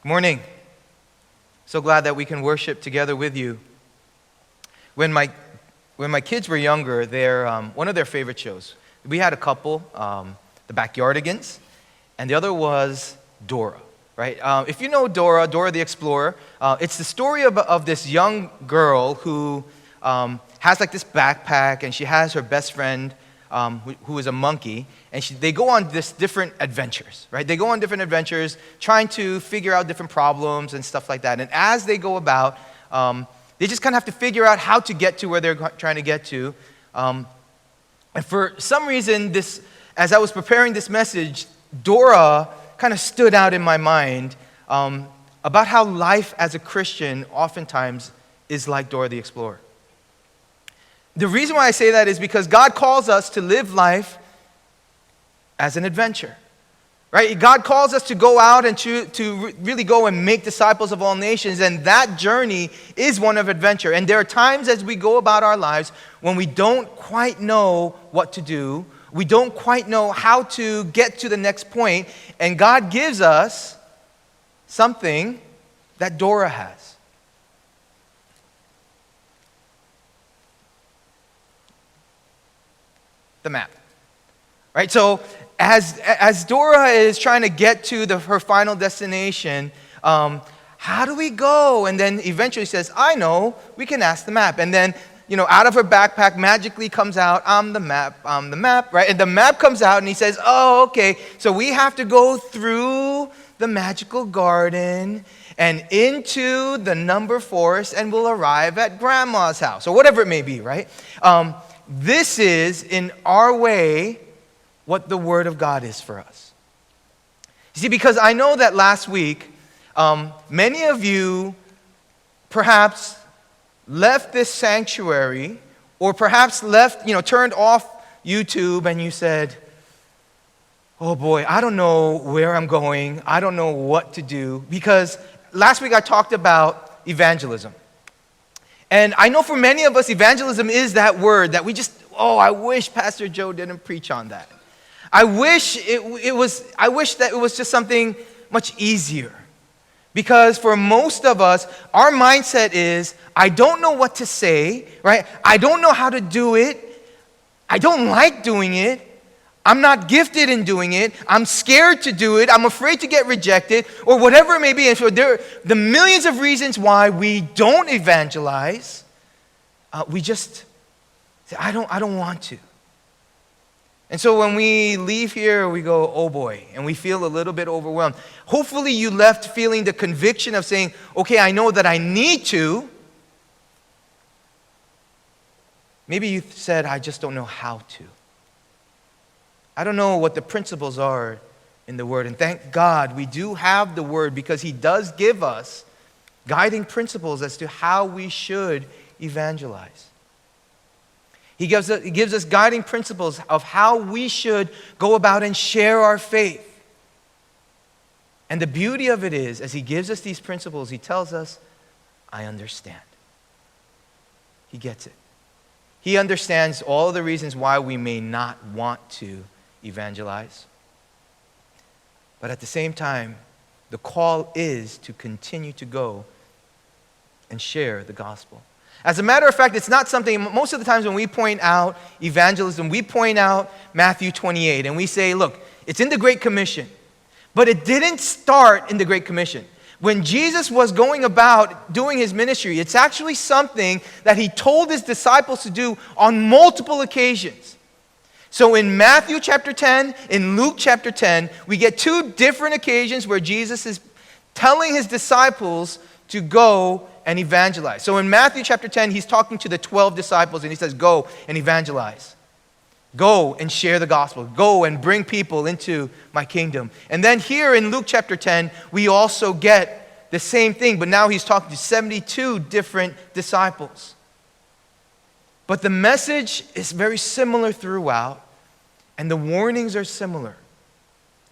Morning. So glad that we can worship together with you. When my kids were younger, one of their favorite shows, we had a couple, the Backyardigans, and the other was Dora, right? If you know Dora the Explorer, it's the story of this young girl who has like this backpack, and she has her best friend who is a monkey, and they go on this different adventures, right? They go on different adventures trying to figure out different problems and stuff like that. And as they go about, they just kind of have to figure out how to get to where they're trying to get to. And for some reason, as I was preparing this message, Dora kind of stood out in my mind about how life as a Christian oftentimes is like Dora the Explorer. The reason why I say that is because God calls us to live life as an adventure, right? God calls us to go out and to really go and make disciples of all nations, and that journey is one of adventure. And there are times as we go about our lives when we don't quite know what to do, we don't quite know how to get to the next point, and God gives us something that Dora has. The map, right? So as Dora is trying to get to her final destination, how do we go? And then eventually says, I know, we can ask the map. And then, out of her backpack magically comes out, I'm the map, right? And the map comes out and he says, oh, okay, so we have to go through the magical garden and into the number forest, and we'll arrive at grandma's house, or whatever it may be, right? This is, in our way, what the Word of God is for us. You see, because I know that last week, many of you perhaps left this sanctuary, or perhaps turned off YouTube and you said, oh boy, I don't know where I'm going. I don't know what to do. Because last week I talked about evangelism. And I know for many of us, evangelism is that word that we just, I wish Pastor Joe didn't preach on that. I wish that it was just something much easier. Because for most of us, our mindset is, I don't know what to say, right? I don't know how to do it. I don't like doing it. I'm not gifted in doing it. I'm scared to do it. I'm afraid to get rejected, or whatever it may be. And so there are the millions of reasons why we don't evangelize. We just say, I don't want to. And so when we leave here, we go, oh boy, and we feel a little bit overwhelmed. Hopefully you left feeling the conviction of saying, okay, I know that I need to. Maybe you said, I just don't know how to. I don't know what the principles are in the Word. And thank God we do have the Word, because He does give us guiding principles as to how we should evangelize. He gives us guiding principles of how we should go about and share our faith. And the beauty of it is, as He gives us these principles, He tells us, I understand. He gets it. He understands all the reasons why we may not want to evangelize. But at the same time, the call is to continue to go and share the gospel. As a matter of fact, it's not something, most of the times when we point out evangelism, we point out Matthew 28, and we say, look, it's in the Great Commission. But it didn't start in the Great Commission. When Jesus was going about doing His ministry, it's actually something that He told His disciples to do on multiple occasions. So in Matthew chapter 10, in Luke chapter 10, we get two different occasions where Jesus is telling His disciples to go and evangelize. So in Matthew chapter 10, He's talking to the 12 disciples and He says, go and evangelize. Go and share the gospel. Go and bring people into my kingdom. And then here in Luke chapter 10, we also get the same thing, but now He's talking to 72 different disciples. But the message is very similar throughout, and the warnings are similar.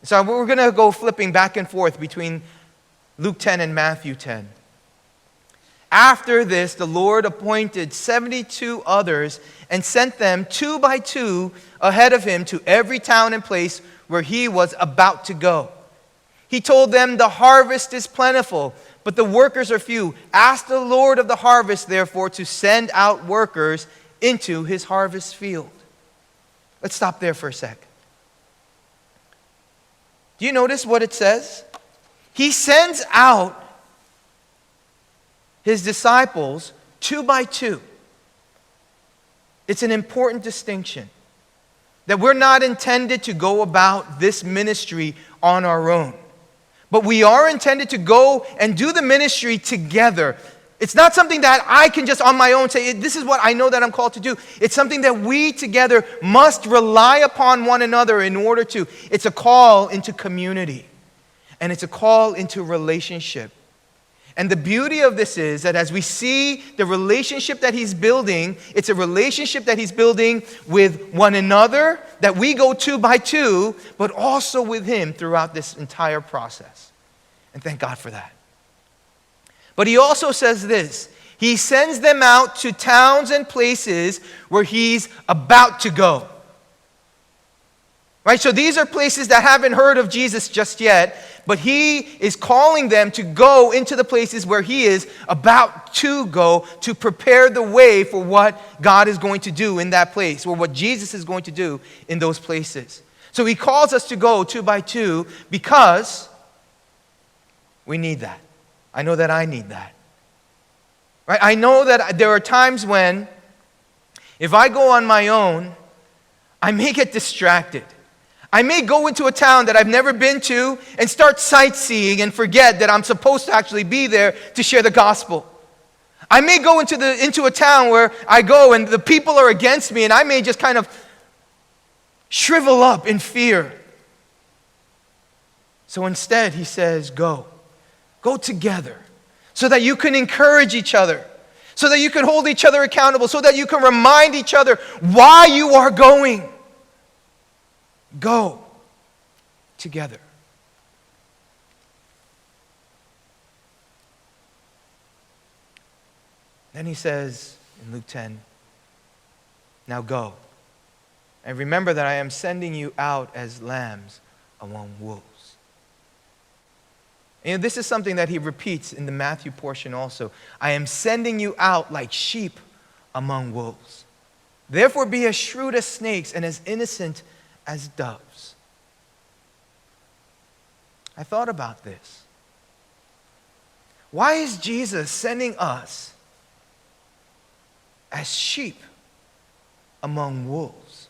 So we're going to go flipping back and forth between Luke 10 and Matthew 10. After this, the Lord appointed 72 others and sent them 2 by 2 ahead of Him to every town and place where He was about to go. He told them, the harvest is plentiful, but the workers are few. Ask the Lord of the harvest, therefore, to send out workers into his harvest field. Let's stop there for a sec. Do you notice what it says? He sends out his disciples 2 by 2. It's an important distinction that we're not intended to go about this ministry on our own, but we are intended to go and do the ministry together. It's not something that I can just on my own say, this is what I know that I'm called to do. It's something that we together must rely upon one another in order to. It's a call into community, and it's a call into relationship. And the beauty of this is that as we see the relationship that he's building, it's a relationship that he's building with one another, that we go 2 by 2, but also with him throughout this entire process. And thank God for that. But he also says this, he sends them out to towns and places where he's about to go. Right? So these are places that haven't heard of Jesus just yet, but he is calling them to go into the places where he is about to go to prepare the way for what God is going to do in that place, or what Jesus is going to do in those places. So he calls us to go 2 by 2 because we need that. I know that I need that. Right? I know that there are times when if I go on my own, I may get distracted. I may go into a town that I've never been to and start sightseeing and forget that I'm supposed to actually be there to share the gospel. I may go into a town where I go and the people are against me, and I may just kind of shrivel up in fear. So instead, he says, go. Go together so that you can encourage each other, so that you can hold each other accountable, so that you can remind each other why you are going. Go together. Then he says in Luke 10, now go. And remember that I am sending you out as lambs among wolves. And this is something that he repeats in the Matthew portion also. I am sending you out like sheep among wolves. Therefore be as shrewd as snakes and as innocent as doves. I thought about this. Why is Jesus sending us as sheep among wolves?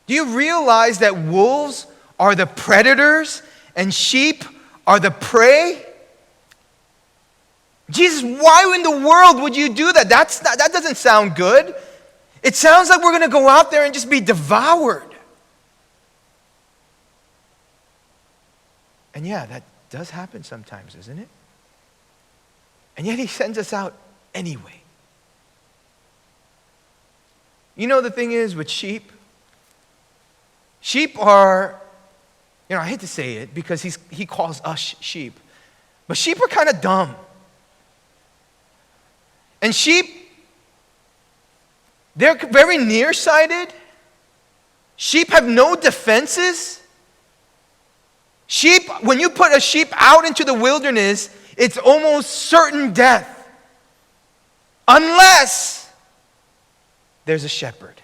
Do you realize that wolves are the predators and sheep are the prey? Jesus, why in the world would you do that? That doesn't sound good. It sounds like we're going to go out there and just be devoured. And yeah, that does happen sometimes, isn't it? And yet he sends us out anyway. You know, the thing is with sheep are, I hate to say it because he calls us sheep, but sheep are kind of dumb. And sheep, they're very nearsighted. Sheep have no defenses. Sheep, when you put a sheep out into the wilderness, it's almost certain death. Unless there's a shepherd.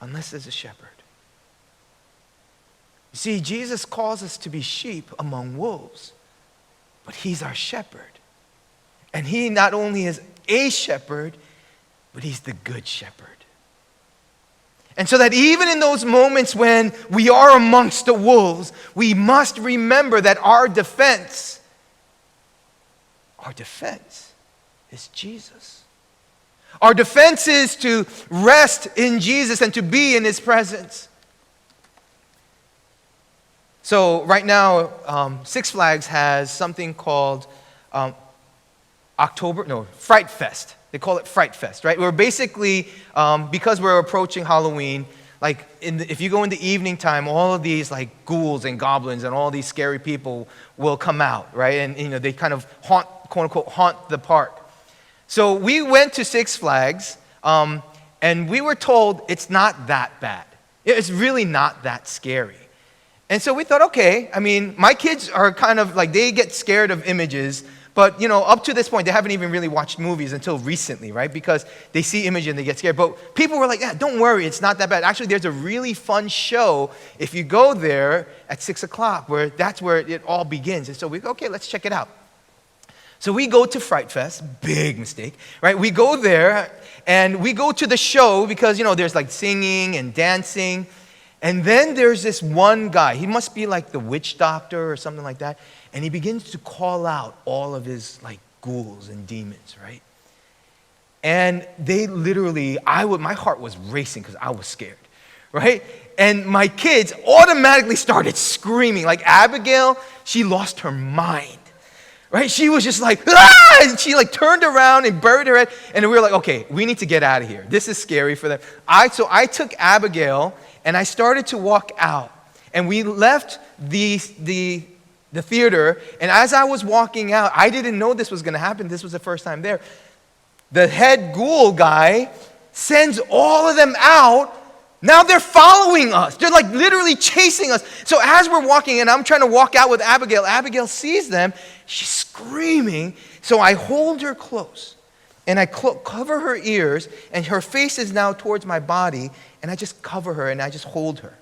Unless there's a shepherd. You see, Jesus calls us to be sheep among wolves, but he's our shepherd. And he not only is a shepherd, but he's the good shepherd. And so that even in those moments when we are amongst the wolves, we must remember that our defense is Jesus. Our defense is to rest in Jesus and to be in his presence. So right now, Six Flags has something called Fright Fest. They call it Fright Fest, right? We're basically, because we're approaching Halloween, like if you go in the evening time, all of these like ghouls and goblins and all these scary people will come out, right? And they kind of haunt, quote unquote, haunt the park. So we went to Six Flags, and we were told it's not that bad. It's really not that scary. And so we thought, okay, I mean, my kids are kind of like, they get scared of images, but, up to this point, they haven't even really watched movies until recently, right? Because they see images and they get scared. But people were like, yeah, don't worry, it's not that bad. Actually, there's a really fun show if you go there at 6 o'clock, where that's where it all begins. And so we go, okay, let's check it out. So we go to Fright Fest, big mistake, right? We go there, and we go to the show because, there's like singing and dancing. And then there's this one guy. He must be like the witch doctor or something like that. And he begins to call out all of his like ghouls and demons, right? And they literally, my heart was racing because I was scared, right? And my kids automatically started screaming. Like Abigail, she lost her mind, right? She was just like, ah! And she like turned around and buried her head. And we were like, okay, we need to get out of here. This is scary for them. So I took Abigail and I started to walk out. And we left the theater. And as I was walking out, I didn't know this was going to happen. This was the first time there. The head ghoul guy sends all of them out. Now they're following us. They're like literally chasing us. So as we're walking, and I'm trying to walk out with Abigail, Abigail sees them. She's screaming. So I hold her close. And I cover her ears. And her face is now towards my body. And I just cover her and I just hold her.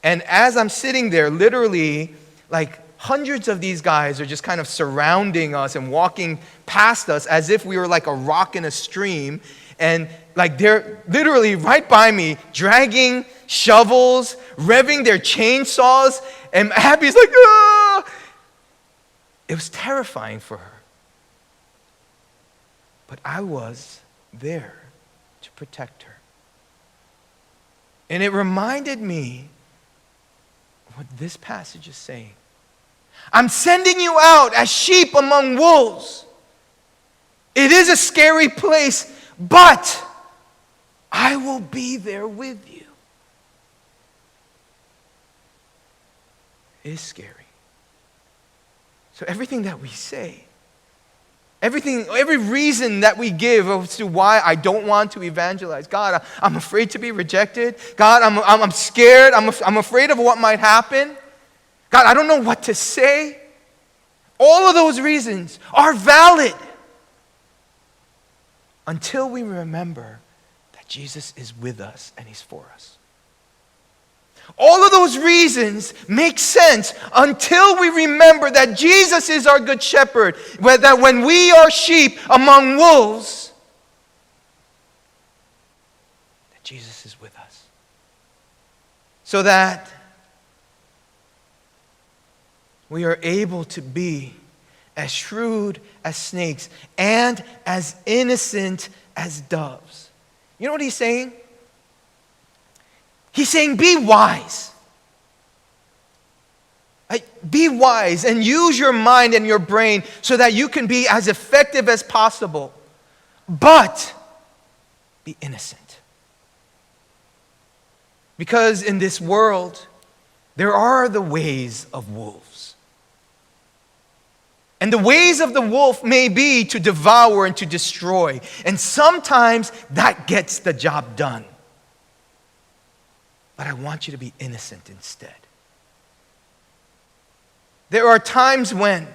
And as I'm sitting there, literally, like hundreds of these guys are just kind of surrounding us and walking past us as if we were like a rock in a stream. And like they're literally right by me, dragging shovels, revving their chainsaws. And Abby's like, ah! It was terrifying for her. But I was there to protect her. And it reminded me what this passage is saying. I'm sending you out as sheep among wolves. It is a scary place, but I will be there with you. It is scary. So everything that we say, every reason that we give as to why I don't want to evangelize. God, I'm afraid to be rejected. God, I'm scared. I'm afraid of what might happen. God, I don't know what to say. All of those reasons are valid until we remember that Jesus is with us and He's for us. All of those reasons make sense until we remember that Jesus is our good shepherd, that when we are sheep among wolves, that Jesus is with us. So that we are able to be as shrewd as snakes and as innocent as doves. You know what He's saying? He's saying, be wise. Be wise and use your mind and your brain so that you can be as effective as possible. But be innocent. Because in this world, there are the ways of wolves. And the ways of the wolf may be to devour and to destroy. And sometimes that gets the job done. But I want you to be innocent instead. There are times when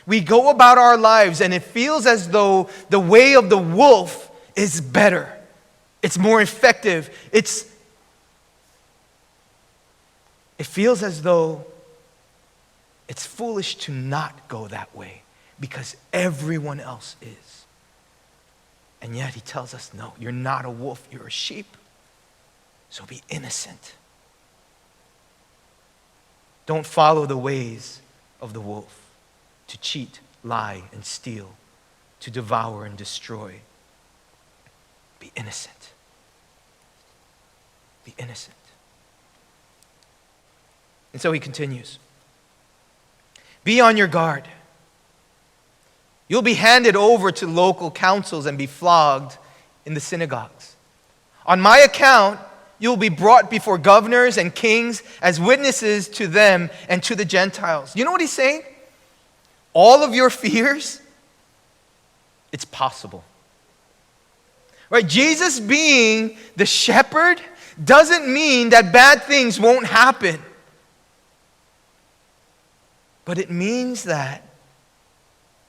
we go about our lives and it feels as though the way of the wolf is better. It's more effective. It feels as though it's foolish to not go that way because everyone else is. And yet He tells us, no, you're not a wolf, you're a sheep. So be innocent. Don't follow the ways of the wolf to cheat, lie, and steal, to devour and destroy. Be innocent. Be innocent. And so He continues. Be on your guard. You'll be handed over to local councils and be flogged in the synagogues. On my account, you'll be brought before governors and kings as witnesses to them and to the Gentiles. You know what He's saying? All of your fears, it's possible. Right? Jesus being the shepherd, doesn't mean that bad things won't happen. But it means that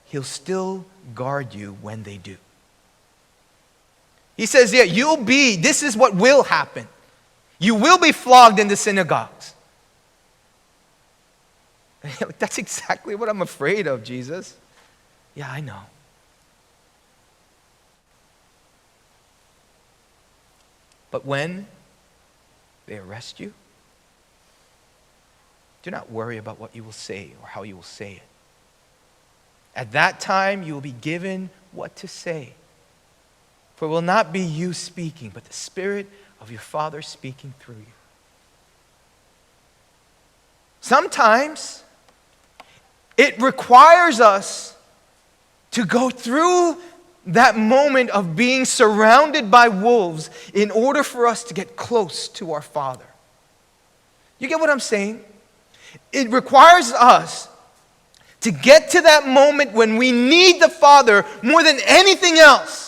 He'll still guard you when they do. He says, yeah, this is what will happen. You will be flogged in the synagogues. That's exactly what I'm afraid of, Jesus. Yeah, I know. But when they arrest you, do not worry about what you will say or how you will say it. At that time, you will be given what to say. For it will not be you speaking, but the Spirit of your Father speaking through you. Sometimes it requires us to go through that moment of being surrounded by wolves in order for us to get close to our Father. You get what I'm saying? It requires us to get to that moment when we need the Father more than anything else,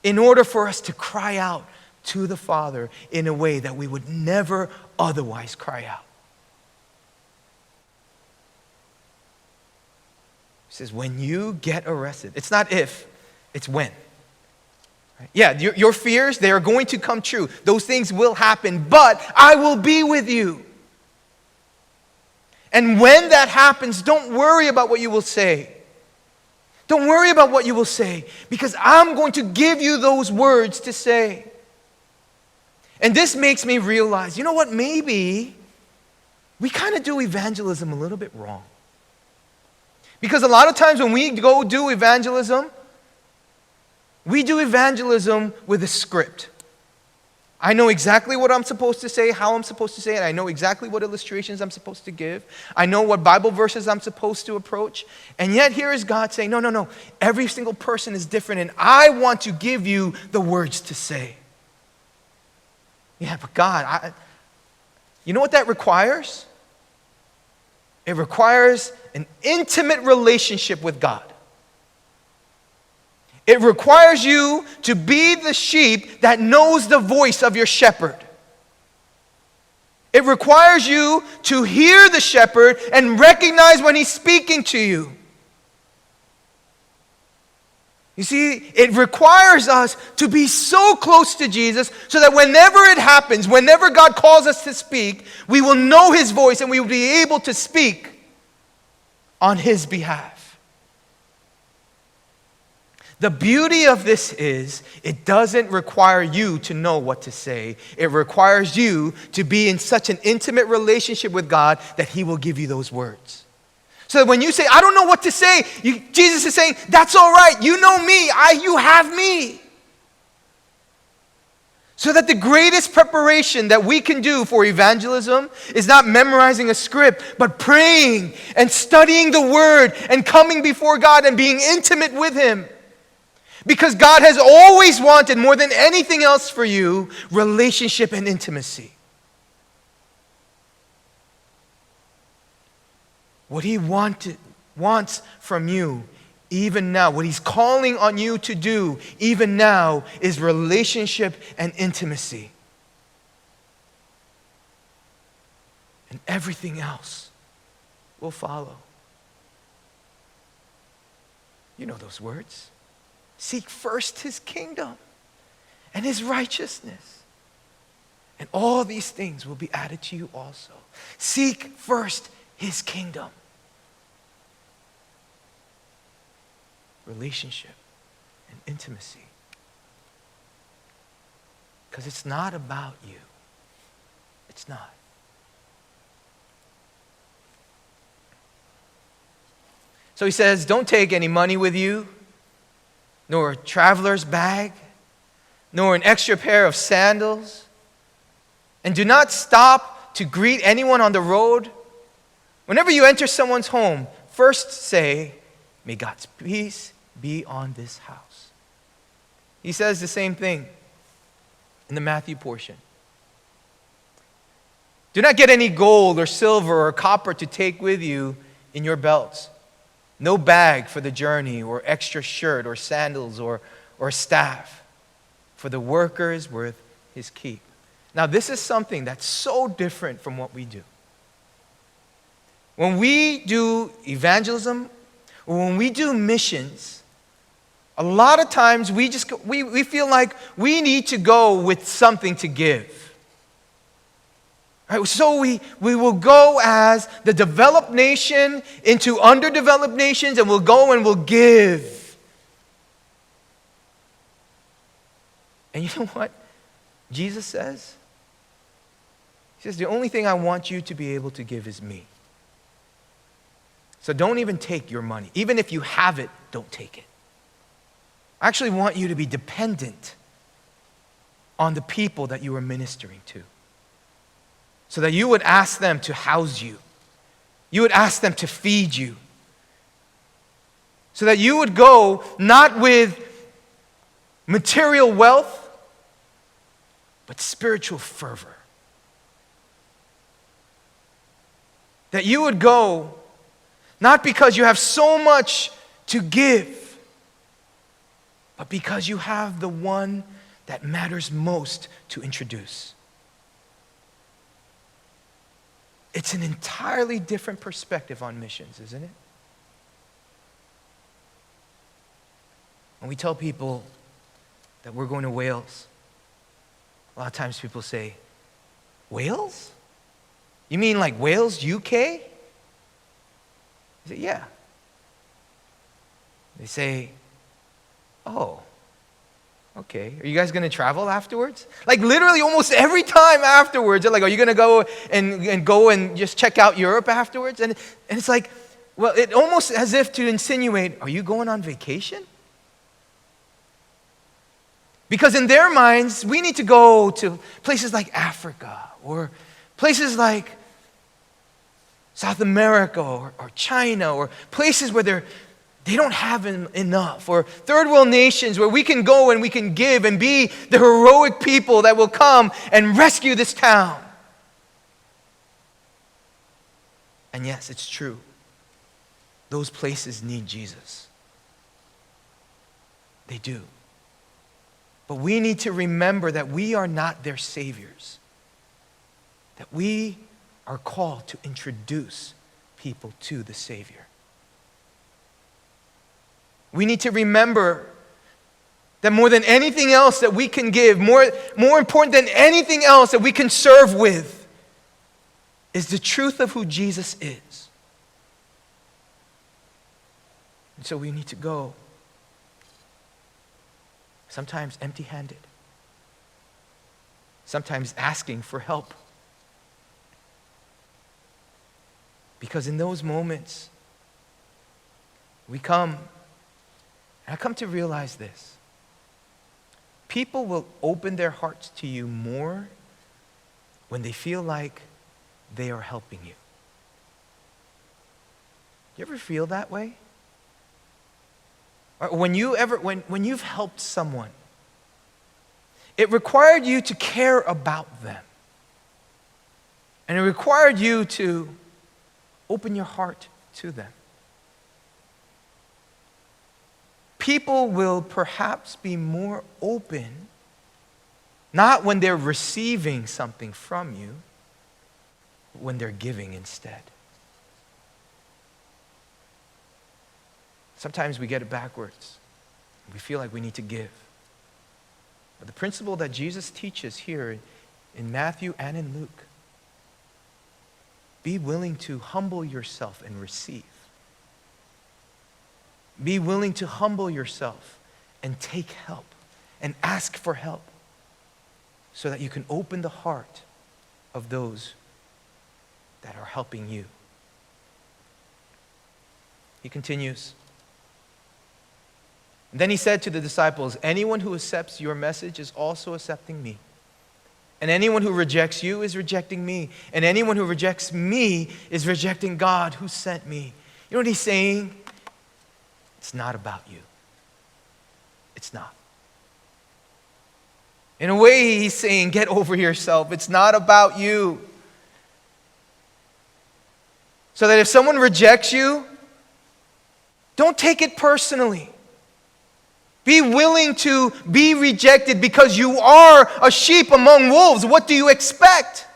in order for us to cry out to the Father in a way that we would never otherwise cry out. He says, when you get arrested, it's not if, it's when. Right? Yeah, your fears, they are going to come true. Those things will happen, but I will be with you. And when that happens, don't worry about what you will say. Don't worry about what you will say, because I'm going to give you those words to say. And this makes me realize, you know what, maybe we kind of do evangelism a little bit wrong. Because a lot of times when we go do evangelism, we do evangelism with a script. I know exactly what I'm supposed to say, how I'm supposed to say it. I know exactly what illustrations I'm supposed to give. I know what Bible verses I'm supposed to approach. And yet here is God saying, no. Every single person is different, and I want to give you the words to say. Yeah, but God, you know what that requires? It requires an intimate relationship with God. It requires you to be the sheep that knows the voice of your shepherd. It requires you to hear the shepherd and recognize when he's speaking to you. You see, it requires us to be so close to Jesus so that whenever it happens, whenever God calls us to speak, we will know his voice and we will be able to speak on his behalf. The beauty of this is, it doesn't require you to know what to say. It requires you to be in such an intimate relationship with God that he will give you those words. So that when you say, I don't know what to say, Jesus is saying, that's all right. You know me. You have me. So that the greatest preparation that we can do for evangelism is not memorizing a script, but praying and studying the word and coming before God and being intimate with him. Because God has always wanted, more than anything else for you, relationship and intimacy. What he wants from you, even now, what he's calling on you to do, even now, is relationship and intimacy. And everything else will follow. You know those words. Seek first his kingdom and his righteousness, and all these things will be added to you also. Seek first his kingdom. Relationship and intimacy. Because it's not about you. It's not. So he says, don't take any money with you, nor a traveler's bag, nor an extra pair of sandals. And do not stop to greet anyone on the road. Whenever you enter someone's home, first say, may God's peace be on this house. He says the same thing in the Matthew portion. Do not get any gold or silver or copper to take with you in your belts. No bag for the journey, or extra shirt or sandals or staff. For the worker is worth his keep. Now, this is something that's so different from what we do. When we do evangelism, or when we do missions, a lot of times we feel like we need to go with something to give. Right? So we will go as the developed nation into underdeveloped nations, and we'll go and we'll give. And you know what Jesus says? He says, the only thing I want you to be able to give is me. So don't even take your money. Even if you have it, don't take it. I actually want you to be dependent on the people that you are ministering to, so that you would ask them to house you. You would ask them to feed you. So that you would go not with material wealth, but spiritual fervor. That you would go not because you have so much to give, but because you have the one that matters most to introduce. It's an entirely different perspective on missions, isn't it? When we tell people that we're going to Wales, a lot of times people say, Wales? You mean like Wales, UK? I say, yeah. They say, oh, okay. Are you guys going to travel afterwards? Like literally almost every time afterwards, they're like, are you going to go and just check out Europe afterwards? And it's like, well, it almost as if to insinuate, are you going on vacation? Because in their minds, we need to go to places like Africa or places like South America or China, or places where they don't have enough, or third world nations where we can go and we can give and be the heroic people that will come and rescue this town. And yes, it's true. Those places need Jesus. They do. But we need to remember that we are not their saviors. That we are called to introduce people to the Savior. We need to remember that more than anything else that we can give, more important than anything else that we can serve with, is the truth of who Jesus is. And so we need to go, sometimes empty-handed, sometimes asking for help. Because in those moments, I come to realize this. People will open their hearts to you more when they feel like they are helping you. You ever feel that way? Or when you've helped someone, it required you to care about them. And it required you to open your heart to them. People will perhaps be more open, not when they're receiving something from you, but when they're giving instead. Sometimes we get it backwards. We feel like we need to give. But the principle that Jesus teaches here in Matthew and in Luke, be willing to humble yourself and receive. Be willing to humble yourself and take help and ask for help so that you can open the heart of those that are helping you. He continues. And then he said to the disciples, anyone who accepts your message is also accepting me. And anyone who rejects you is rejecting me. And anyone who rejects me is rejecting God who sent me. You know what he's saying? It's not about you. It's not. In a way, he's saying, get over yourself. It's not about you. So that if someone rejects you, don't take it personally. Be willing to be rejected because you are a sheep among wolves. What do you expect?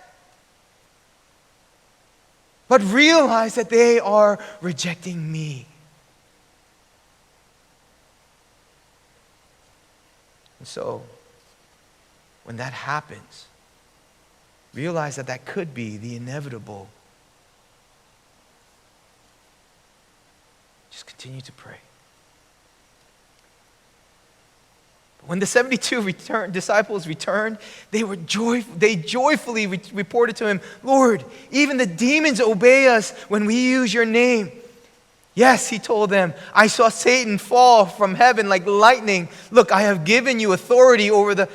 But realize that they are rejecting me. And so, when that happens, realize that that could be the inevitable. Just continue to pray. When the 72 disciples returned, they joyfully reported to him, Lord, even the demons obey us when we use your name. Yes, he told them, I saw Satan fall from heaven like lightning. Look, I have given you authority over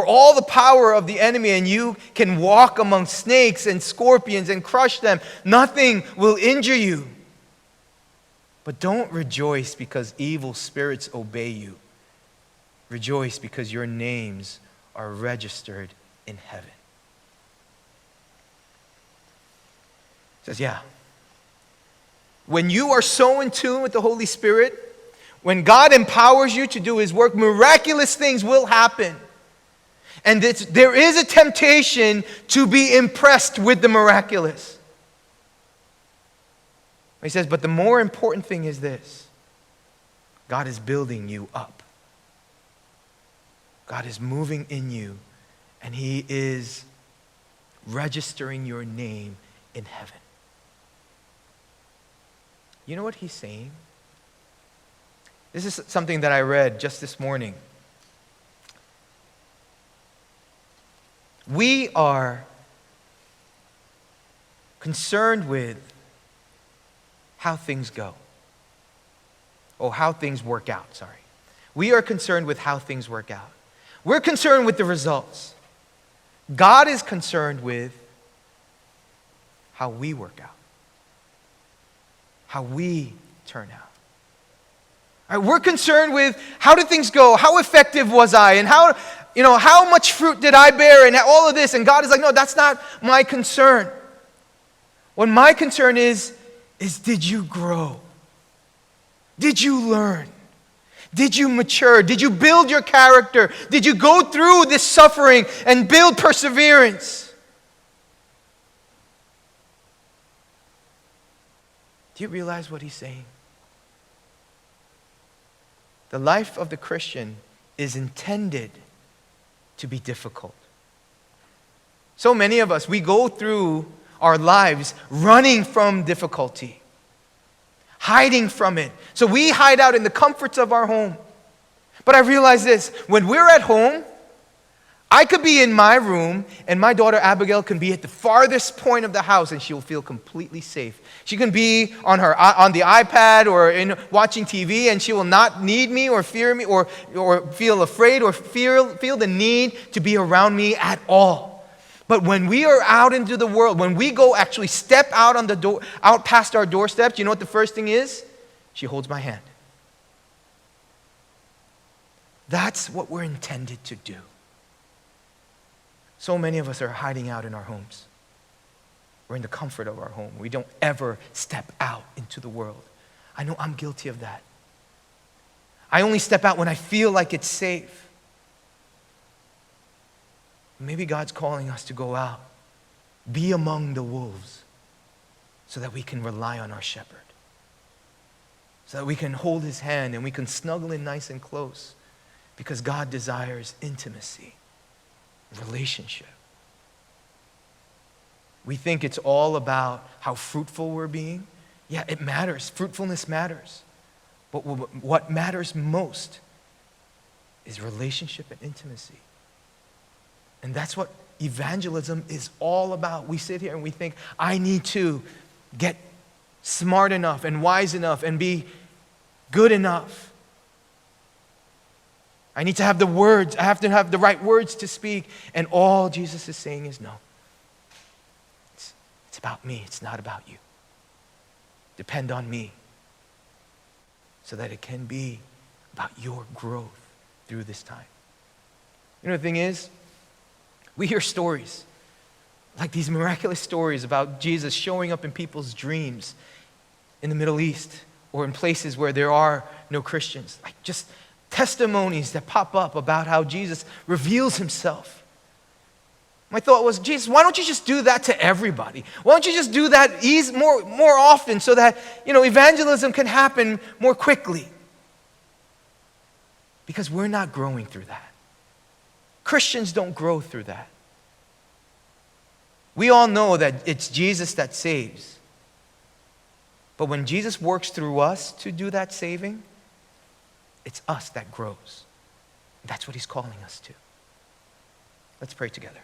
all the power of the enemy, and you can walk among snakes and scorpions and crush them. Nothing will injure you. But don't rejoice because evil spirits obey you. Rejoice because your names are registered in heaven. It says, yeah. When you are so in tune with the Holy Spirit, when God empowers you to do His work, miraculous things will happen. And there is a temptation to be impressed with the miraculous. He says, but the more important thing is this. God is building you up. God is moving in you, and He is registering your name in heaven. You know what He's saying? This is something that I read just this morning. We are concerned with how things go. Or how things work out, sorry. We are concerned with how things work out. We're concerned with the results. God is concerned with how we work out. How we turn out. All right, we're concerned with how did things go? How effective was I? And how much fruit did I bear? And all of this. And God is like, no, that's not my concern. What my concern is did you grow? Did you learn? Did you mature? Did you build your character? Did you go through this suffering and build perseverance? Do you realize what he's saying? The life of the Christian is intended to be difficult. So many of us, we go through our lives running from difficulty, hiding from it. So we hide out in the comforts of our home. But I realize this, when we're at home, I could be in my room and my daughter Abigail can be at the farthest point of the house and she will feel completely safe. She can be on the iPad or watching TV and she will not need me or fear me or feel afraid or feel the need to be around me at all. But when we are out into the world, when we go actually step out on the door, out past our doorsteps, you know what the first thing is? She holds my hand. That's what we're intended to do. So many of us are hiding out in our homes. We're in the comfort of our home. We don't ever step out into the world. I know I'm guilty of that. I only step out when I feel like it's safe. Maybe God's calling us to go out, be among the wolves, so that we can rely on our shepherd, so that we can hold his hand and we can snuggle in nice and close, because God desires intimacy, relationship. We think it's all about how fruitful we're being. Yeah, it matters. Fruitfulness matters. But what matters most is relationship and intimacy. And that's what evangelism is all about. We sit here and we think, I need to get smart enough and wise enough and be good enough. I need to have the words. I have to have the right words to speak. And all Jesus is saying is no. It's about me. It's not about you. Depend on me so that it can be about your growth through this time. You know, the thing is, we hear stories, like these miraculous stories about Jesus showing up in people's dreams in the Middle East or in places where there are no Christians. Like just testimonies that pop up about how Jesus reveals himself. My thought was, Jesus, why don't you just do that to everybody? Why don't you just do that more often so that, evangelism can happen more quickly? Because we're not growing through that. Christians don't grow through that. We all know that it's Jesus that saves. But when Jesus works through us to do that saving, it's us that grows. That's what he's calling us to. Let's pray together.